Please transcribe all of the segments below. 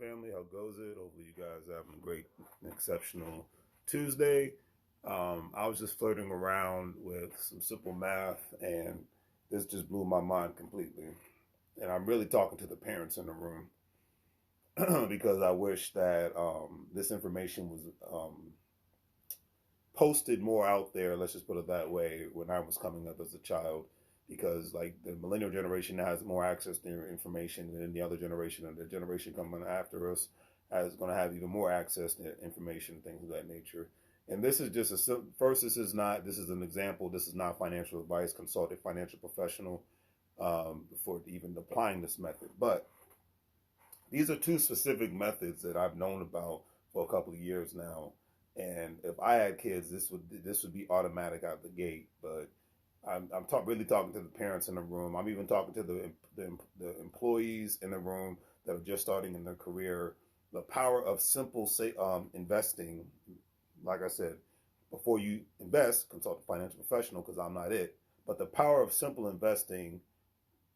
family? How goes it? Hopefully, you guys are having a great, exceptional Tuesday. I was just flirting around with some simple math, and this just blew my mind completely. And I'm really talking to the parents in the room because I wish that this information was posted more out there. Let's just put it that way. When I was coming up as a child, because like the millennial generation has more access to information than the other generation, and the generation coming after us is going to have even more access to information, things of that nature. And this is just first. This is an example. This is not financial advice. Consult a financial professional before even applying this method. But these are two specific methods that I've known about for a couple of years now. And if I had kids, this would be automatic out the gate. But I'm really talking to the parents in the room. I'm even talking to the employees in the room that are just starting in their career. The power of simple investing. Like I said, before you invest, consult a financial professional because I'm not it. But the power of simple investing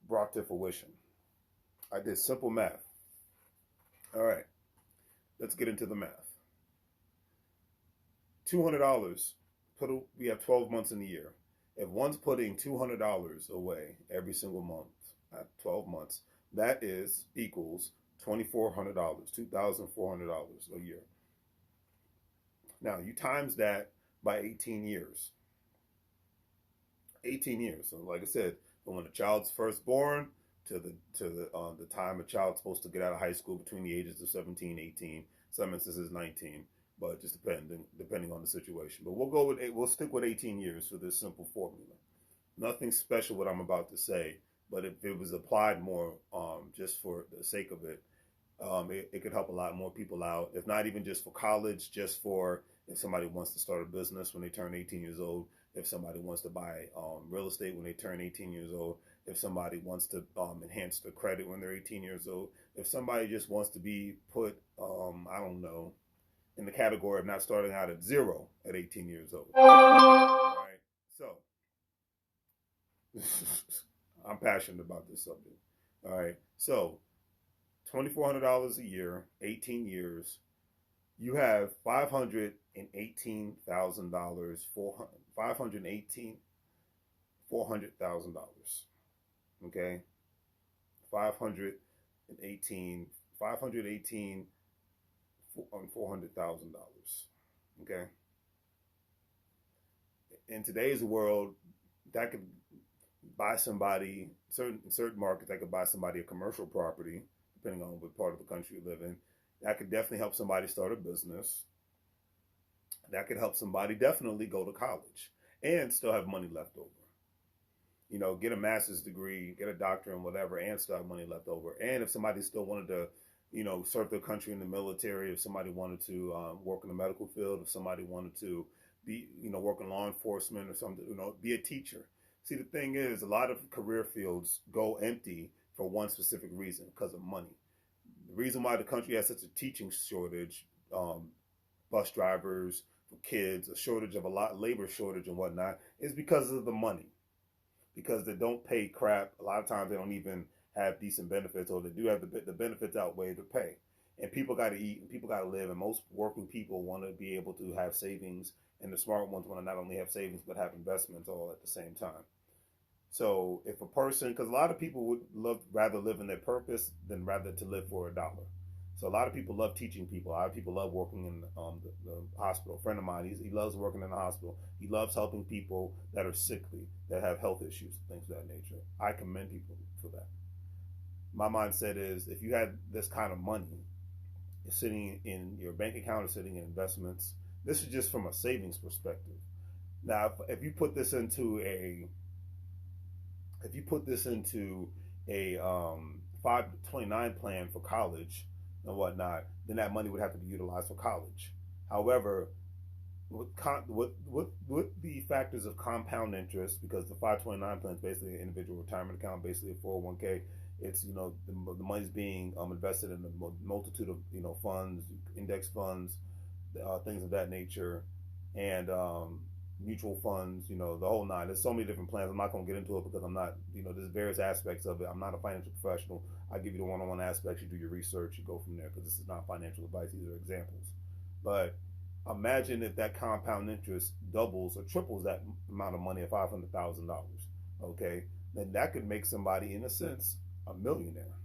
brought to fruition. I did simple math. All right, let's get into the math. $200. We have 12 months in the year. If one's putting $200 away every single month at 12 months, that equals $2,400, $2,400 a year. Now you times that by 18 years. 18 years. So like I said, from when a child's first born to the time a child's supposed to get out of high school, between the ages of 17, 18, some instances 19, but just depending on the situation. But we'll stick with 18 years for this simple formula. Nothing special what I'm about to say, but if it was applied more, just for the sake of it, it could help a lot more people out. If not even just for college, just for if somebody wants to start a business when they turn 18 years old, if somebody wants to buy real estate when they turn 18 years old, if somebody wants to enhance their credit when they're 18 years old, if somebody just wants to be put, I don't know, in the category of not starting out at zero at 18 years old. All right, so I'm passionate about this subject. All right, so $2,400 a year, 18 years, you have $518,000, $400,000. Okay, 518, $400,000. Okay. In today's world, that could buy somebody certain markets. That could buy somebody a commercial property, depending on what part of the country you live in. That could definitely help somebody start a business. That could help somebody definitely go to college and still have money left over. You know, get a master's degree, get a doctorate and whatever, and still have money left over. And if somebody still wanted to, serve their country in the military, if somebody wanted to work in the medical field, if somebody wanted to be, work in law enforcement or something, be a teacher. See, the thing is, a lot of career fields go empty for one specific reason, because of money. The reason why the country has such a teaching shortage, bus drivers, for kids, a shortage of labor shortage and whatnot, is because of the money. Because they don't pay crap. A lot of times they don't even have decent benefits, or they do have the benefits outweigh the pay. And people got to eat and people got to live, and most working people want to be able to have savings, and the smart ones want to not only have savings but have investments all at the same time. So if a person, because a lot of people would rather live in their purpose than rather to live for a dollar. So a lot of people love teaching people. A lot of people love working in the hospital. A friend of mine, he loves working in the hospital. He loves helping people that are sickly, that have health issues, things of that nature. I commend people for that. My mindset is, if you had this kind of money sitting in your bank account or sitting in investments, this is just from a savings perspective. Now, if you put this into a 529 plan for college and whatnot, then that money would have to be utilized for college. However, with the factors of compound interest, because the 529 plan is basically an individual retirement account, basically a 401k. It's the money's being invested in a multitude of funds, index funds, things of that nature, and mutual funds, the whole nine. There's so many different plans. I'm not going to get into it because I'm not, there's various aspects of it. I'm not a financial professional. I give you the one-on-one aspects. You do your research. You go from there because this is not financial advice. These are examples. But imagine if that compound interest doubles or triples that amount of money of $500,000. Okay, then that could make somebody, in a sense, a millionaire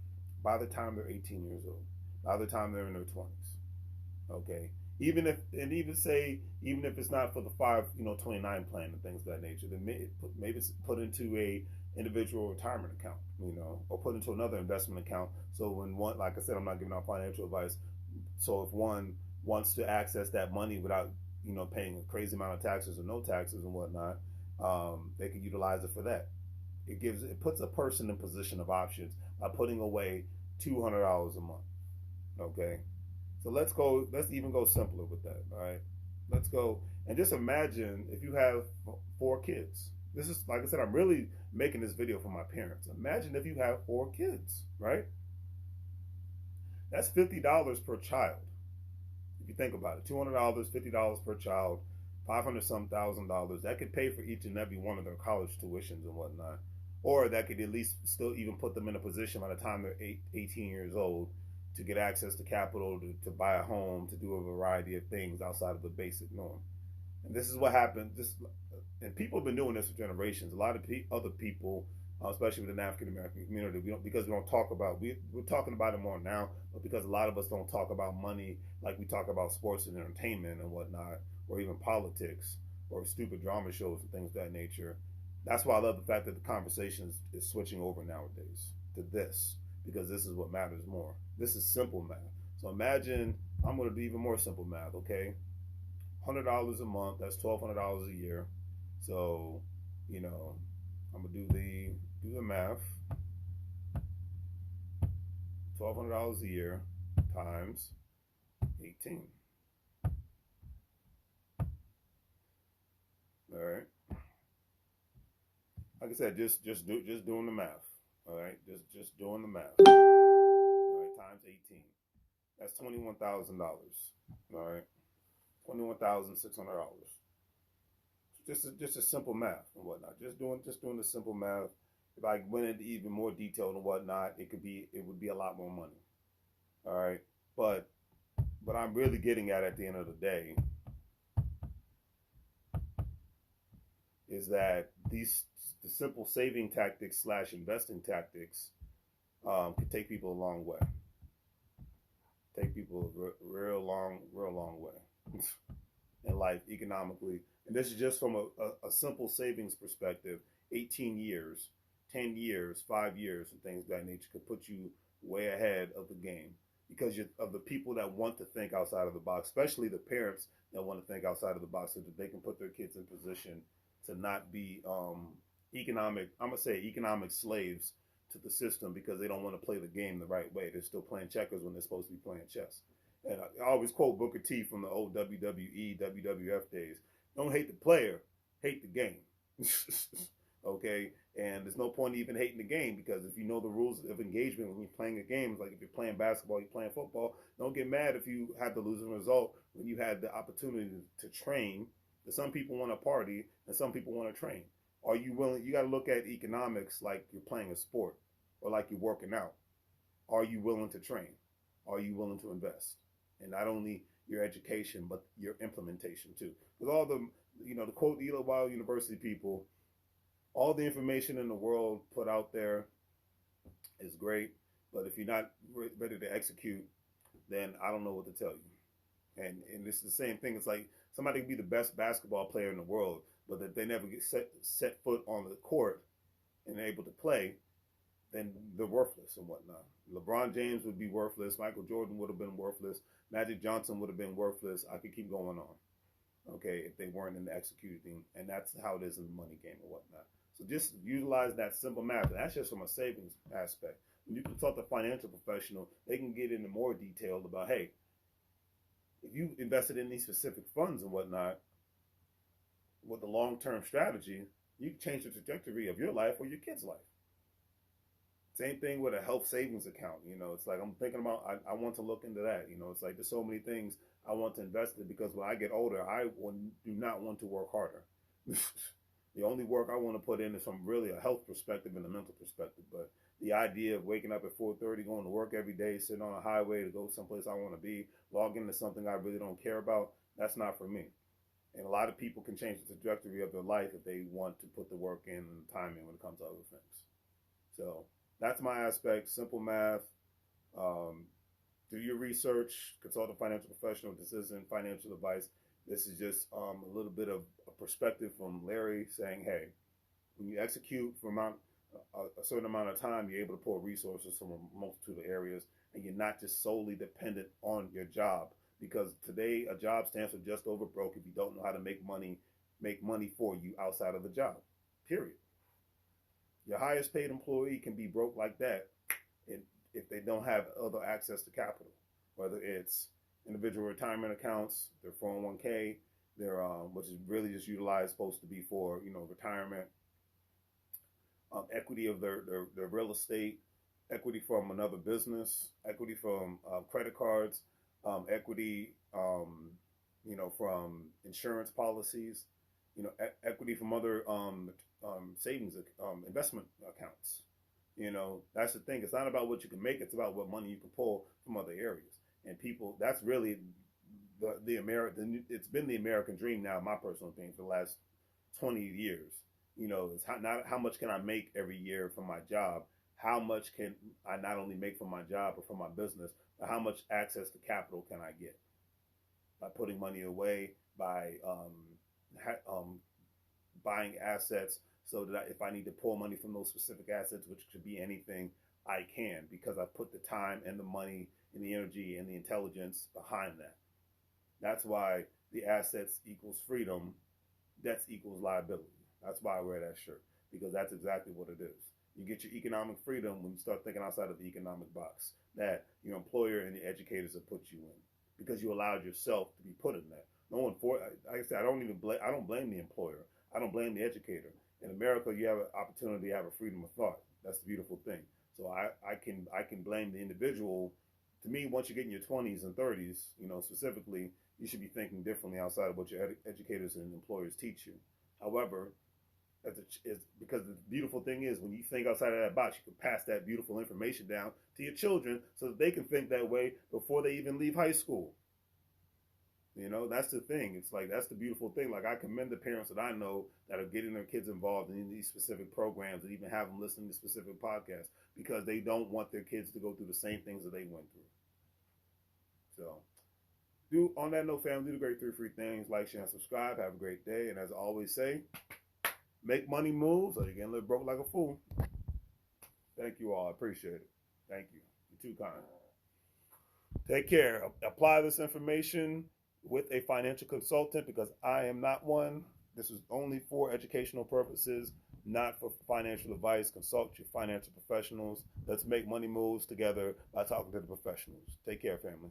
by the time they're 18 years old, by the time they're in their 20s. Okay, even if it's not for the 529 plan and things of that nature, then maybe it's put into a individual retirement account, or put into another investment account. So when one, like I said, I'm not giving out financial advice. So if one wants to access that money without paying a crazy amount of taxes or no taxes and whatnot, they can utilize it for that. It puts a person in position of options by putting away $200 a month. Okay, so let's even go simpler with that. All right, let's go and just imagine if you have 4 kids. This is, like I said, I'm really making this video for my parents. Imagine if you have 4 kids, right? That's $50 per child. If you think about it, $200, $50 per child, 500 some $1,000. That could pay for each and every one of their college tuitions and whatnot, or that could at least still even put them in a position by the time they're 18 years old to get access to capital, to buy a home, to do a variety of things outside of the basic norm. And this is what happened. And people have been doing this for generations. A lot of other people, especially within the African American community, because we don't talk about, we're talking about it more now, but because a lot of us don't talk about money like we talk about sports and entertainment and whatnot, or even politics, or stupid drama shows and things of that nature. That's why I love the fact that the conversation is switching over nowadays to this, because this is what matters more. This is simple math. So imagine, I'm going to do even more simple math, okay? $100 a month, that's $1,200 a year. So, I'm going to do the math. $1,200 a year times 18. All right. Like I said, just doing the math. All right, just doing the math. All right, times 18. That's $21,000. All right, $21,600. Just a simple math and whatnot. Just doing the simple math. If I went into even more detail and whatnot, it would be a lot more money. All right, but I'm really getting at the end of the day is that the simple saving tactics / investing tactics can take people a long way. Take people a real long way in life economically. And this is just from a simple savings perspective. 18 years, 10 years, 5 years, and things of that nature could put you way ahead of the game because of the people that want to think outside of the box, especially the parents that want to think outside of the box so that they can put their kids in position to not be economic slaves to the system because they don't want to play the game the right way. They're still playing checkers when they're supposed to be playing chess. And I always quote Booker T from the old WWE, WWF days. Don't hate the player, hate the game. Okay? And there's no point even hating the game because if you know the rules of engagement when you're playing a game, like if you're playing basketball, you're playing football, don't get mad if you had the losing result when you had the opportunity to train. Some people want to party and some people want to train. Are you willing? You got to look at economics like you're playing a sport or like you're working out. Are you willing to train? Are you willing to invest? And not only your education, but your implementation too. Because all the quote Eli Wild University people, all the information in the world put out there is great, but if you're not ready to execute, then I don't know what to tell you. And it's the same thing. It's like somebody can be the best basketball player in the world, but if they never get set foot on the court and able to play, then they're worthless and whatnot. LeBron James would be worthless. Michael Jordan would have been worthless. Magic Johnson would have been worthless. I could keep going on, okay, if they weren't in the executing. And that's how it is in the money game and whatnot. So just utilize that simple math. And that's just from a savings aspect. When you consult a financial professional, they can get into more detail about, hey, if you invested in these specific funds and whatnot, with a long-term strategy, you can change the trajectory of your life or your kid's life. Same thing with a health savings account. It's like I'm thinking about, I want to look into that. It's like there's so many things I want to invest in because when I get older, I do not want to work harder. The only work I want to put in is from really a health perspective and a mental perspective. But the idea of waking up at 4:30, going to work every day, sitting on a highway to go someplace I want to be, log into something I really don't care about, that's not for me. And a lot of people can change the trajectory of their life if they want to put the work in and the time in when it comes to other things. So that's my aspect. Simple math. Um, do your research. Consult a financial professional. This isn't financial advice. This is just a little bit of a perspective from Larry saying, hey, when you execute for a certain amount of time, you're able to pull resources from a multitude of areas, and you're not just solely dependent on your job. Because today, a job stands for just over broke if you don't know how to make money for you outside of the job. Period. Your highest paid employee can be broke like that if they don't have other access to capital, whether it's individual retirement accounts, their 401k, their which is really just utilized supposed to be for retirement, equity of their real estate, equity from another business, equity from credit cards, equity from insurance policies, equity from other savings investment accounts. That's the thing. It's not about what you can make. It's about what money you can pull from other areas. And people, that's really the American. It's been the American dream now, in my personal opinion, for the last 20 years. It's not how much can I make every year from my job. How much can I not only make from my job or from my business, but how much access to capital can I get by putting money away, by buying assets, so that if I need to pull money from those specific assets, which could be anything, I can, because I put the time and the money and the energy and the intelligence behind that. That's why the assets equals freedom, debts equals liability. That's why I wear that shirt, because that's exactly what it is. You get your economic freedom when you start thinking outside of the economic box that your employer and the educators have put you in, because you allowed yourself to be put in that. No one like I said, I don't blame the employer. I don't blame the educator. In America, you have an opportunity to have a freedom of thought. That's the beautiful thing. So I can blame the individual. To me, once you get in your 20s and 30s, specifically, you should be thinking differently outside of what your educators and employers teach you. However, because the beautiful thing is, when you think outside of that box, you can pass that beautiful information down to your children so that they can think that way before they even leave high school. That's the thing. It's like, that's the beautiful thing. Like, I commend the parents that I know that are getting their kids involved in these specific programs and even have them listening to specific podcasts, because they don't want their kids to go through the same things that they went through. So, on that note, family, do the great 3 free things. Like, share, and subscribe. Have a great day. And as I always say, make money moves, or you're going to live broke like a fool. Thank you all. I appreciate it. Thank you. You're too kind. Take care. Apply this information with a financial consultant, because I am not one. This is only for educational purposes, not for financial advice. Consult your financial professionals. Let's make money moves together by talking to the professionals. Take care, family.